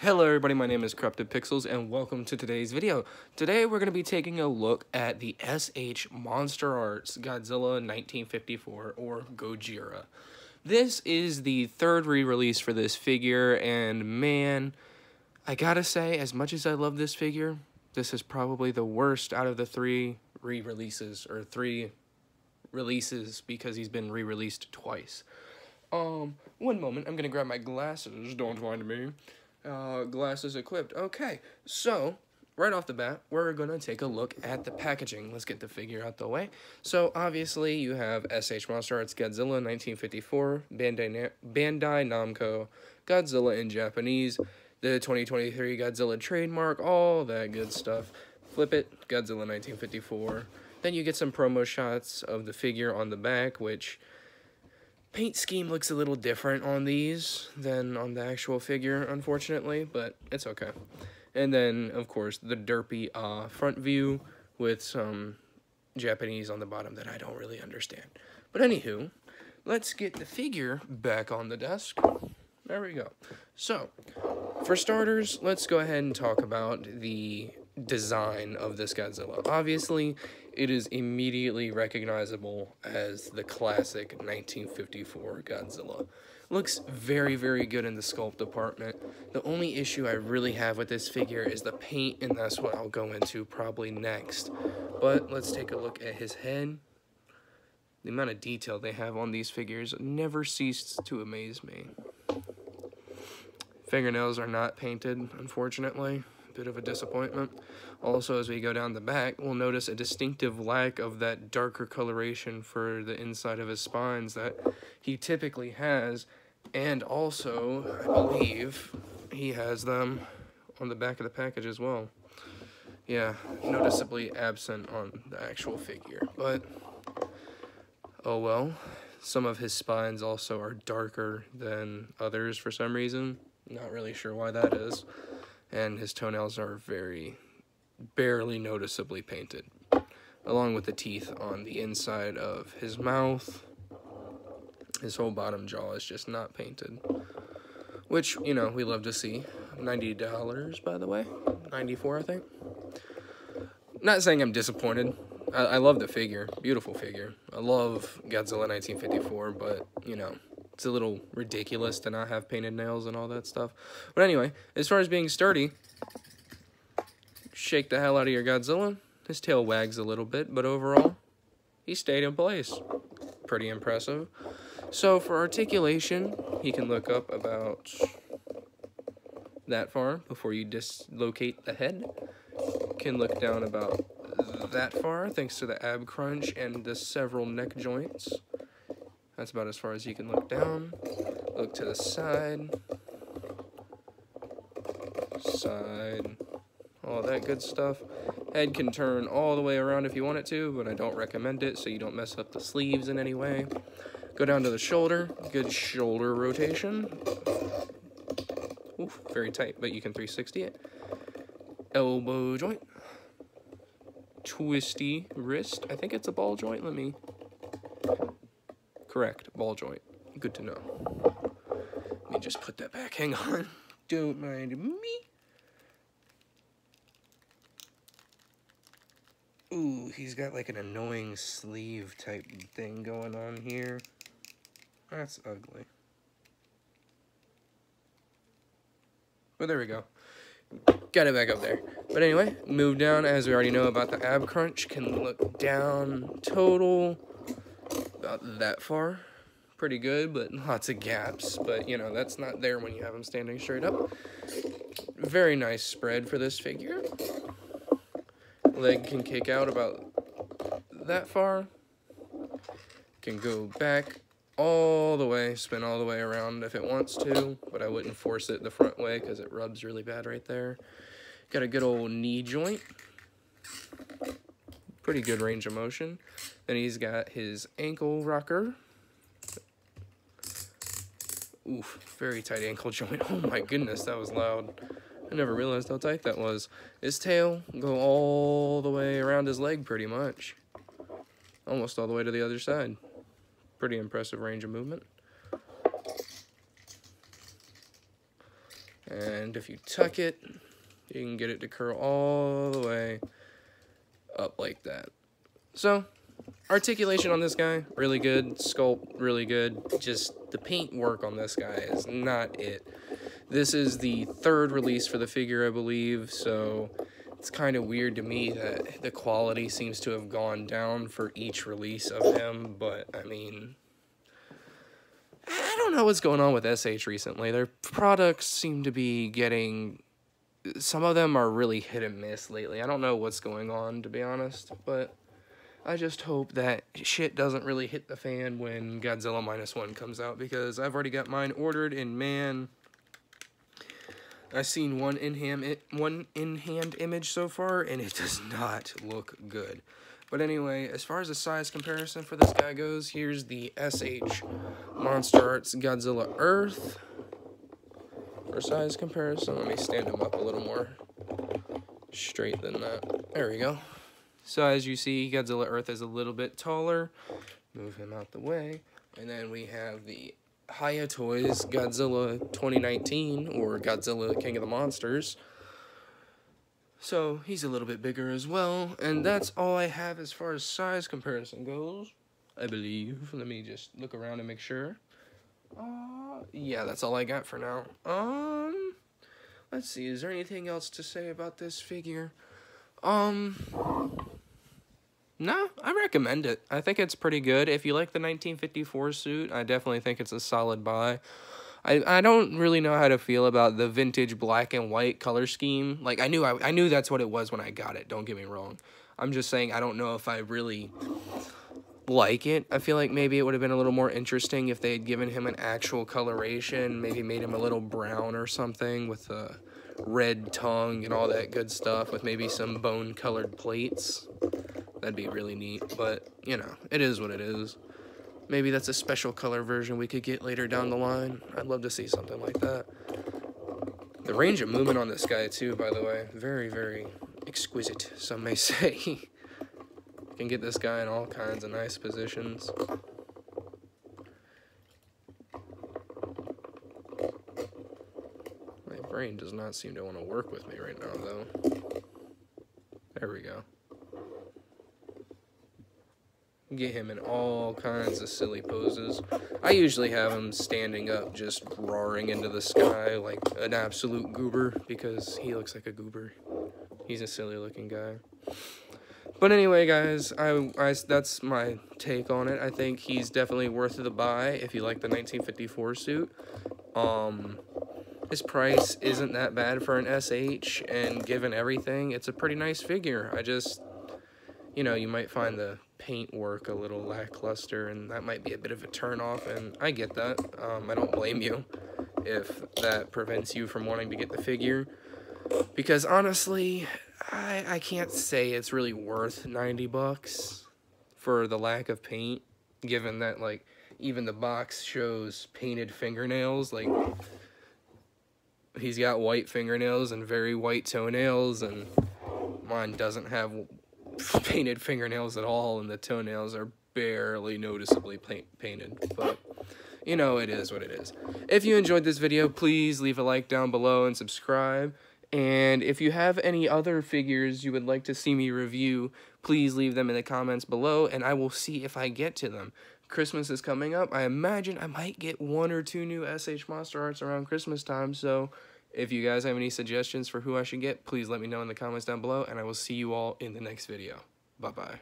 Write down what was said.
Hello everybody, my name is Corrupted Pixels and welcome to today's video. Today we're going to be taking a look at the S.H.Monsterarts Godzilla 1954 or Gojira. This is the third re-release for this figure and man, I gotta say, as much as I love this figure, this is probably the worst out of the three re-releases, or three releases because he's been re-released twice. One moment, I'm gonna grab my glasses, don't mind me. Glasses equipped. Okay, so right off the bat, we're gonna take a look at the packaging. Let's get the figure out the way. So obviously, you have S.H.Monsterarts Godzilla 1954, Bandai Namco, Godzilla in Japanese, the 2023 Godzilla trademark, all that good stuff. Flip it, Godzilla 1954. Then you get some promo shots of the figure on the back, which paint scheme looks a little different on these than on the actual figure, unfortunately, but it's okay. And then, of course, the derpy front view with some Japanese on the bottom that I don't really understand. But anywho, let's get the figure back on the desk. There we go. So, for starters, let's go ahead and talk about the design of this Godzilla. Obviously, it is immediately recognizable as the classic 1954 Godzilla. Looks very, very good in the sculpt department. The only issue I really have with this figure is the paint, and that's what I'll go into probably next. But let's take a look at his head. The amount of detail they have on these figures never ceased to amaze me. Fingernails are not painted, unfortunately. Bit of a disappointment. Also, as we go down the back, we'll notice a distinctive lack of that darker coloration for the inside of his spines that he typically has, and also, I believe, he has them on the back of the package as well. Yeah, noticeably absent on the actual figure, but oh well. Some of his spines also are darker than others for some reason. Not really sure why that is. And his toenails are barely noticeably painted, along with the teeth on the inside of his mouth. His whole bottom jaw is just not painted, which, you know, we love to see. $90, by the way. 94, I think. Not saying I'm disappointed. I love the figure. Beautiful figure. I love Godzilla 1954, but, you know, it's a little ridiculous to not have painted nails and all that stuff. But anyway, as far as being sturdy, shake the hell out of your Godzilla. His tail wags a little bit, but overall, he stayed in place. Pretty impressive. So for articulation, he can look up about that far before you dislocate the head. Can look down about that far thanks to the ab crunch and the several neck joints. That's about as far as you can look down. Look to the side. Side. All that good stuff. Head can turn all the way around if you want it to, but I don't recommend it so you don't mess up the sleeves in any way. Go down to the shoulder. Good shoulder rotation. Oof, very tight, but you can 360 it. Elbow joint. Twisty wrist. I think it's a ball joint. Let me... Correct, ball joint. Good to know. Let me just put that back. Hang on. Don't mind me. Ooh, he's got like an annoying sleeve type thing going on here. That's ugly. But there we go. Got it back up there. But anyway, move down. As we already know about the ab crunch, can look down total about that far. Pretty good, but lots of gaps. But, you know, that's not there when you have him standing straight up. Very nice spread for this figure. Leg can kick out about that far. Can go back all the way, spin all the way around if it wants to, but I wouldn't force it the front way because it rubs really bad right there. Got a good old knee joint. Pretty good range of motion. Then he's got his ankle rocker. Oof, very tight ankle joint. Oh my goodness, that was loud. I never realized how tight that was. His tail go all the way around his leg pretty much. Almost all the way to the other side. Pretty impressive range of movement. And if you tuck it, you can get it to curl all the way up like that. So, articulation on this guy, really good. Sculpt, really good. Just the paint work on this guy is not it. This is the third release for the figure, I believe, so it's kind of weird to me that the quality seems to have gone down for each release of him, but, I mean, I don't know what's going on with SH recently. Their products seem to be getting... Some of them are really hit and miss lately. I don't know what's going on, to be honest, but I just hope that shit doesn't really hit the fan when Godzilla -1 comes out, because I've already got mine ordered, and man, I've seen one in-hand image so far, and it does not look good. But anyway, as far as the size comparison for this guy goes, here's the S.H.Monsterarts Godzilla Earth. For size comparison, let me stand him up a little more straight than that. There we go. So as you see, Godzilla Earth is a little bit taller. Move him out the way. And then we have the Hiya Toys Godzilla 2019, or Godzilla King of the Monsters. So he's a little bit bigger as well. And that's all I have as far as size comparison goes, I believe. Let me just look around and make sure. Yeah, that's all I got for now. Let's see, is there anything else to say about this figure? No, I recommend it. I think it's pretty good. If you like the 1954 suit, I definitely think it's a solid buy. I don't really know how to feel about the vintage black and white color scheme. Like, I knew that's what it was when I got it, don't get me wrong. I'm just saying I don't know if I really like it. I feel like maybe it would have been a little more interesting if they had given him an actual coloration, maybe made him a little brown or something with a red tongue and all that good stuff, with maybe some bone colored plates. That'd be really neat, but you know, it is what it is. Maybe that's a special color version we could get later down the line. I'd love to see something like that. The range of movement on this guy too, by the way, very, very exquisite, some may say. Can get this guy in all kinds of nice positions. My brain does not seem to want to work with me right now, though. There we go. Get him in all kinds of silly poses. I usually have him standing up, just roaring into the sky like an absolute goober, because he looks like a goober. He's a silly looking guy. But anyway, guys, that's my take on it. I think he's definitely worth the buy if you like the 1954 suit. His price isn't that bad for an SH, and given everything, it's a pretty nice figure. I just, you know, you might find the paint work a little lackluster, and that might be a bit of a turn-off, and I get that. I don't blame you if that prevents you from wanting to get the figure, because honestly, I can't say it's really worth 90 bucks for the lack of paint, given that, like, even the box shows painted fingernails. Like, he's got white fingernails and very white toenails, and mine doesn't have painted fingernails at all, and the toenails are barely noticeably painted. But, you know, it is what it is. If you enjoyed this video, please leave a like down below and subscribe. And if you have any other figures you would like to see me review, please leave them in the comments below, and I will see if I get to them. Christmas is coming up. I imagine I might get 1 or 2 new S.H.Monsterarts around Christmas time, so if you guys have any suggestions for who I should get, please let me know in the comments down below, and I will see you all in the next video. Bye-bye.